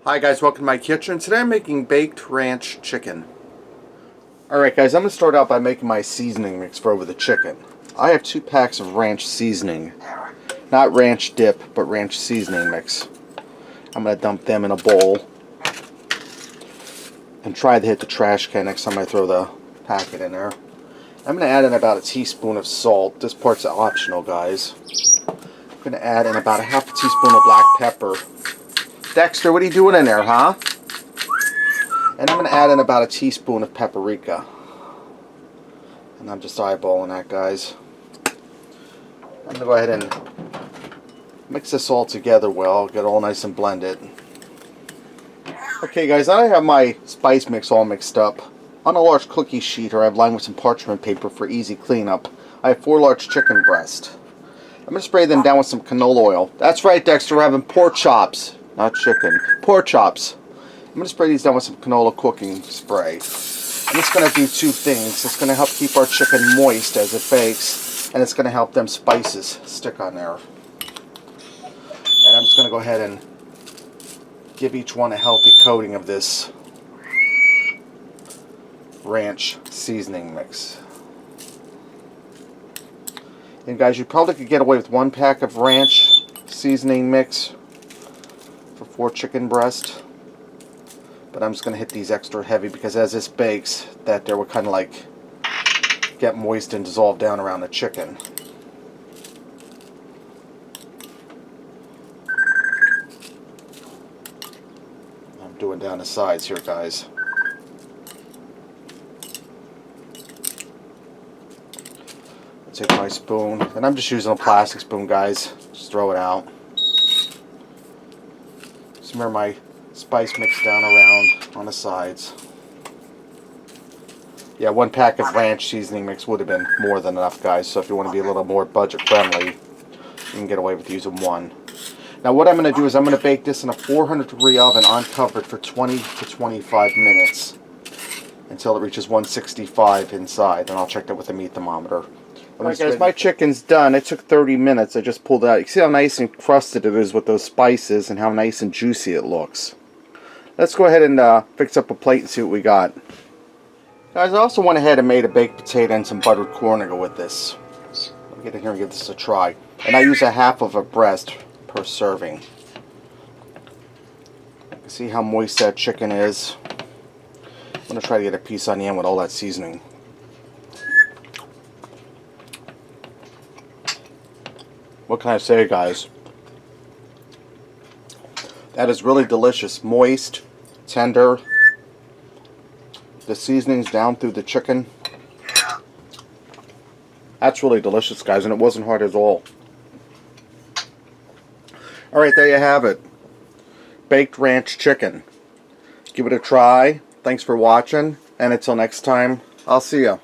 Hi guys, welcome to my kitchen. Today I'm making baked ranch chicken. Alright guys, I'm going to start out by making my seasoning mix for over the chicken. I have 2 packs of ranch seasoning. Not ranch dip, but ranch seasoning mix. I'm going to dump them in a bowl. And try to hit the trash can next time I throw the packet in there. I'm going to add in about a teaspoon of salt. This part's optional, guys. I'm going to add in about a half a teaspoon of black pepper. Dexter, what are you doing in there, huh? And I'm going to add in about a teaspoon of paprika. And I'm just eyeballing that, guys. I'm going to go ahead and mix this all together well, get it all nice and blended. Okay guys, I have my spice mix all mixed up. On a large cookie sheet, or I've lined with some parchment paper for easy cleanup, I have 4 large chicken breasts. I'm going to spray them down with some canola oil. That's right, Dexter, we're having pork chops. Not chicken. Pork chops. I'm going to spray these down with some canola cooking spray. And it's going to do 2 things. It's going to help keep our chicken moist as it bakes, and it's going to help them spices stick on there. And I'm just going to go ahead and give each one a healthy coating of this ranch seasoning mix. And guys, you probably could get away with 1 pack of ranch seasoning mix for 4 chicken breast, but I'm just going to hit these extra heavy because as this bakes, that there will kind of like get moist and dissolve down around the chicken. I'm doing down the sides here, guys. I'll take my spoon, and I'm just using a plastic spoon, guys. Just throw it out. Smear my spice mix down around on the sides. Yeah, 1 pack of ranch seasoning mix would have been more than enough, guys. So if you want to be a little more budget friendly, you can get away with using 1. Now what I'm going to do is I'm going to bake this in a 400-degree oven uncovered for 20 to 25 minutes until it reaches 165 inside, and I'll check that with a meat thermometer. Alright guys, my chicken's done. It took 30 minutes. I just pulled it out. You can see how nice and crusted it is with those spices and how nice and juicy it looks. Let's go ahead and fix up a plate and see what we got. Guys, I also went ahead and made a baked potato and some buttered corn to go with this. Let me get in here and give this a try. And I use a half of a breast per serving. You can see how moist that chicken is. I'm going to try to get a piece on the end with all that seasoning. What can I say, guys? That is really delicious. Moist, tender. The seasoning's down through the chicken. That's really delicious, guys, and it wasn't hard at all. Alright, there you have it. Baked ranch chicken. Give it a try. Thanks for watching, and until next time, I'll see ya.